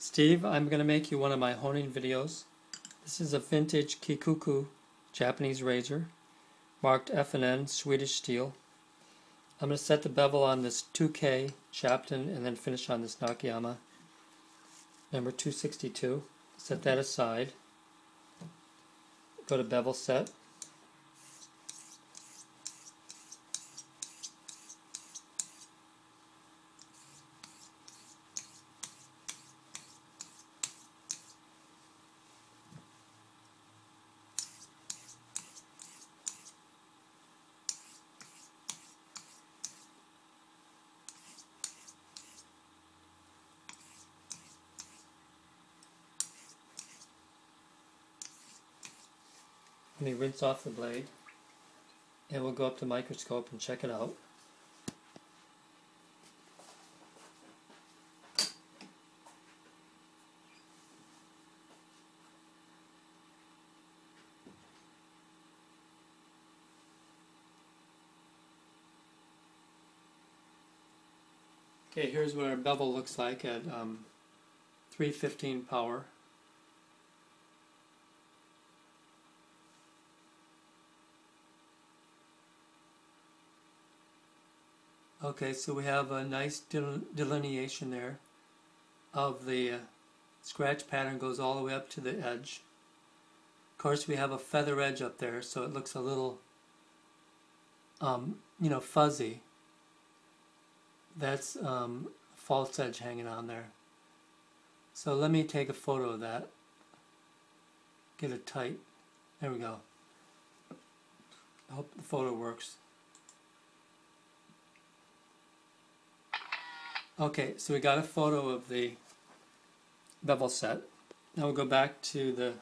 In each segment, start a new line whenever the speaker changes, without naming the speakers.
Steve, I'm going to make you one of my honing videos. This is a vintage Kikuku Japanese razor, marked F&N Swedish steel. I'm going to set the bevel on this 2K Shapton and then finish on this Nakayama number 262. Set that aside. Go to bevel set. Let me rinse off the blade and we'll go up to the microscope and check it out. Okay, here's what our bevel looks like at 315 power. Okay, so we have a nice delineation there of the scratch pattern, goes all the way up to the edge. Of course, we have a feather edge up there, so it looks a little, fuzzy. That's false edge hanging on there. So let me take a photo of that. Get it tight. There we go. I hope the photo works. Okay, so we got a photo of the bevel set. Now we'll go back to the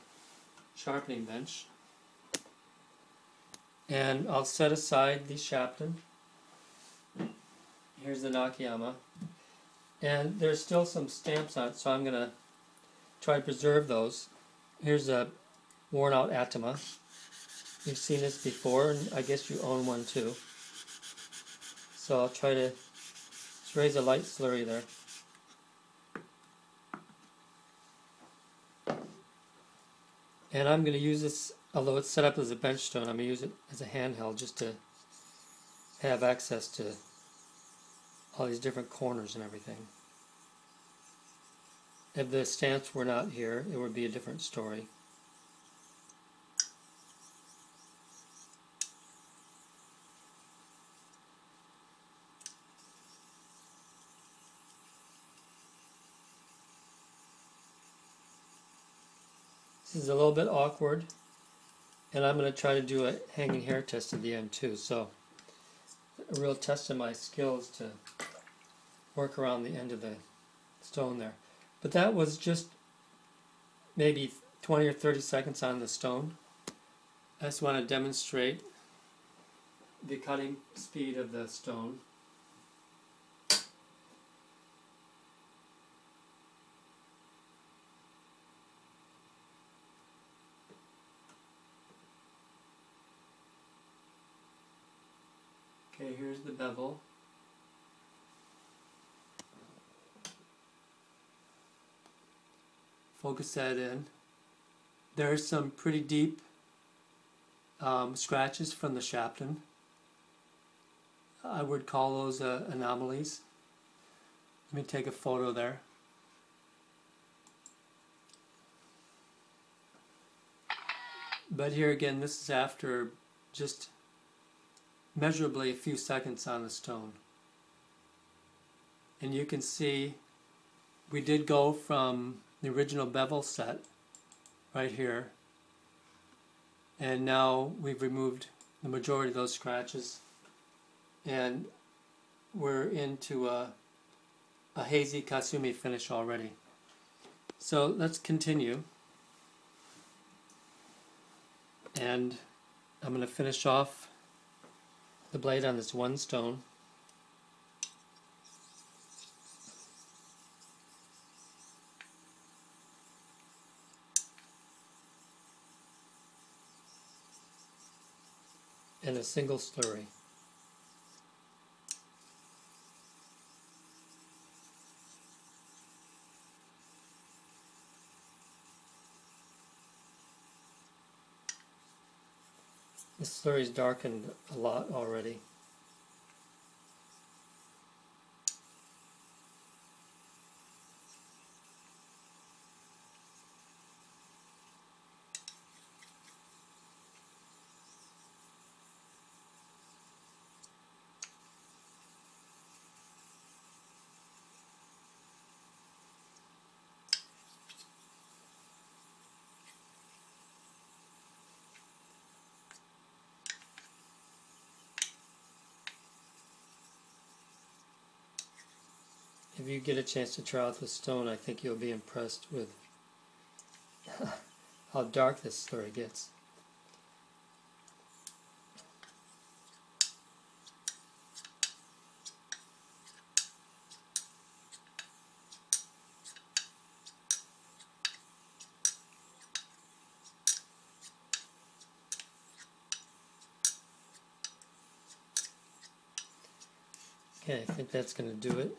sharpening bench. And I'll set aside the Shapton. Here's the Nakayama. And there's still some stamps on it, so I'm going to try to preserve those. Here's a worn out Atama. You've seen this before, and I guess you own one too. So I'll try to raise a light slurry there. And I'm going to use this, although it's set up as a bench stone, I'm going to use it as a handheld just to have access to all these different corners and everything. If the stamps were not here, it would be a different story. This is a little bit awkward, and I'm going to try to do a hanging hair test at the end too, so a real test of my skills to work around the end of the stone there. But that was just maybe 20 or 30 seconds on the stone. I just want to demonstrate the cutting speed of the stone. Okay, here's the bevel. Focus that in. There are some pretty deep scratches from the Shapton. I would call those anomalies. Let me take a photo there. But here again, this is after just measurably a few seconds on the stone. And you can see we did go from the original bevel set right here, and now we've removed the majority of those scratches, and we're into a hazy Kasumi finish already. So let's continue, and I'm going to finish off the blade on this one stone. And a single slurry. The slurry's darkened a lot already. If you get a chance to try out the stone, I think you'll be impressed with how dark this slurry gets. Okay, I think that's going to do it.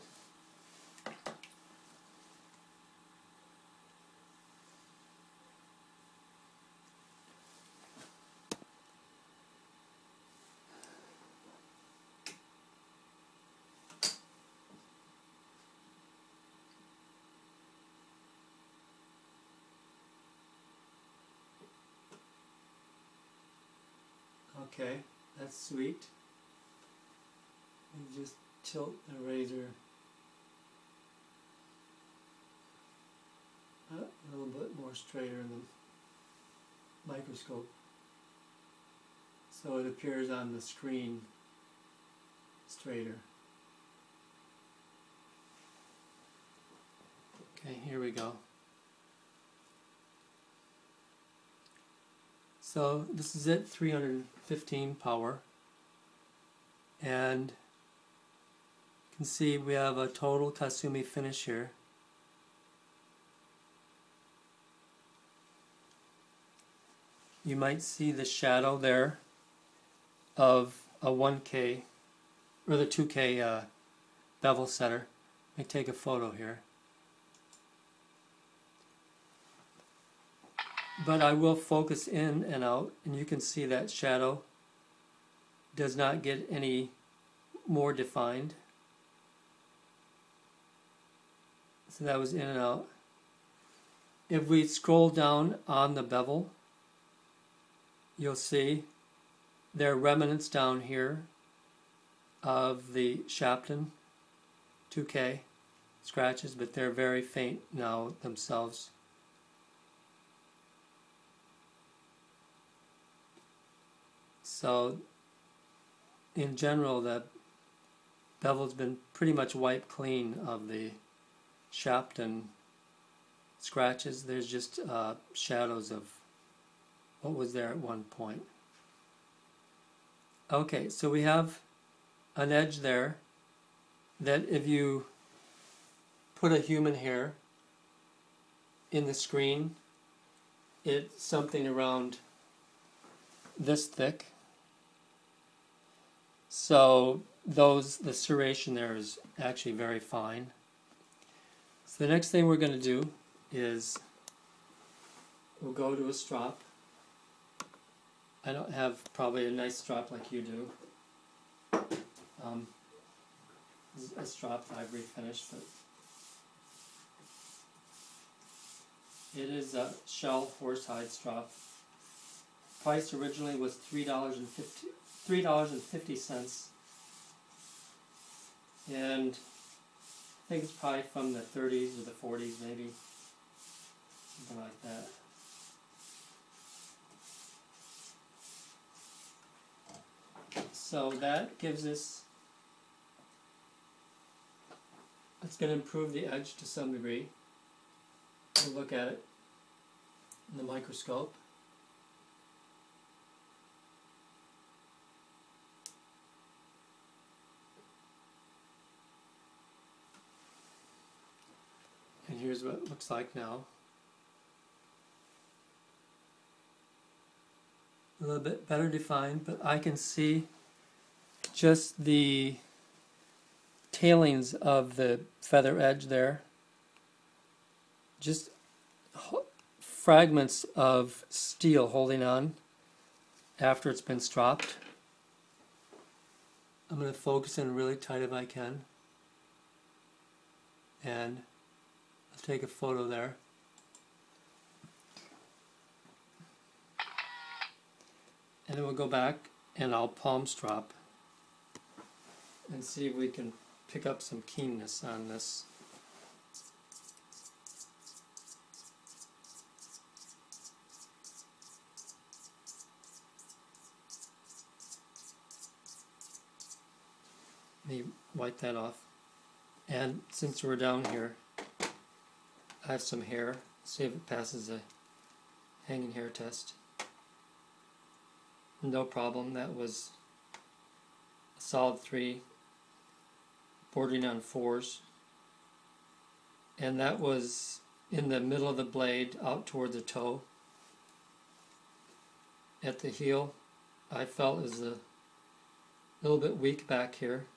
Okay, that's sweet. You just tilt the razor a little bit more straighter in the microscope so it appears on the screen straighter. Okay, here we go. So this is it, 315 power, and you can see we have a total Kasumi finish here. You might see the shadow there of a 1K or the 2K bevel setter. Let me take a photo here. But I will focus in and out, and you can see that shadow does not get any more defined. So that was in and out. If we scroll down on the bevel, you'll see there are remnants down here of the Shapton 2K scratches, but they're very faint now themselves. So in general, the bevel's been pretty much wiped clean of the Shapton scratches. There's just shadows of what was there at one point. Okay, so we have an edge there that if you put a human hair in the screen, it's something around this thick. So the serration there is actually very fine. So the next thing we're going to do is we'll go to a strop. I don't have probably a nice strop like you do. This is a strop that I've refinished, but it is a shell horsehide strop. Price originally was $3.50, and I think it's probably from the 30s or the 40s, maybe something like that. So that gives us, it's going to improve the edge to some degree. We'll look at it in the microscope. And here's what it looks like now. A little bit better defined, but I can see just the tailings of the feather edge there. Just fragments of steel holding on. after it's been stropped. I'm going to focus in really tight if I can. And I'll take a photo there. And then we'll go back and I'll palm strop and see if we can pick up some keenness on this. Let me wipe that off. And since we're down here, I have some hair. See if it passes a hanging hair test. No problem. That was a solid 3, bordering on 4s. And that was in the middle of the blade, out toward the toe. At the heel, I felt is a little bit weak back here.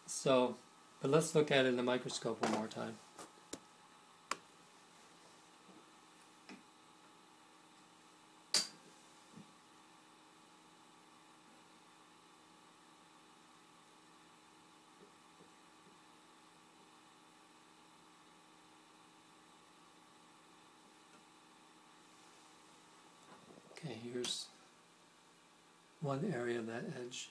So, but let's look at it in the microscope one more time. Okay, here's one area of that edge.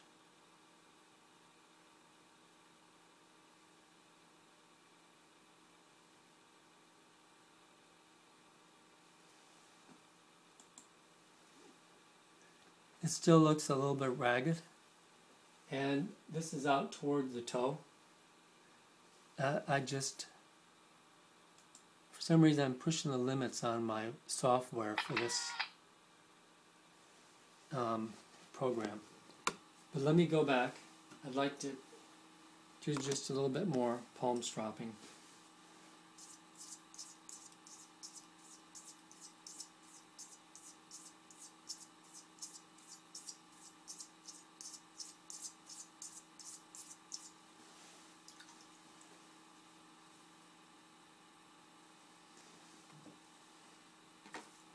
It still looks a little bit ragged, and this is out toward the toe. I just, for some reason, I'm pushing the limits on my software for this program. But let me go back. I'd like to do just a little bit more palm stropping.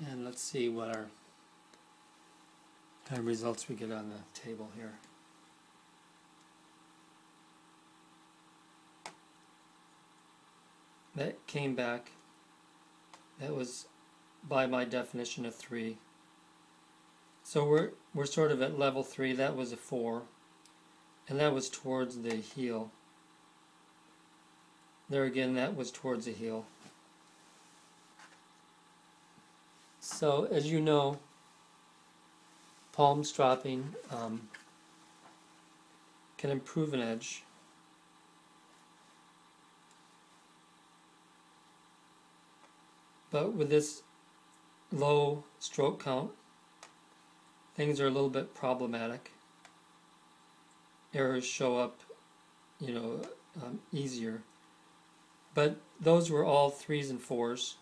And let's see what our kind of results we get on the table here. That came back. That was by my definition of 3. So we're sort of at level 3. That was a 4, and that was towards the heel. There again, that was towards the heel. So as you know, palm stropping can improve an edge. But with this low stroke count, things are a little bit problematic. Errors show up, easier. But those were all 3s and 4s,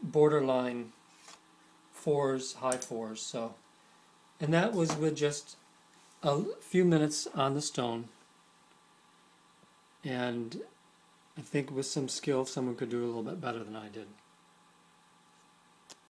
borderline 4s, high 4s. So, and that was with just a few minutes on the stone. And I think with some skill, someone could do a little bit better than I did.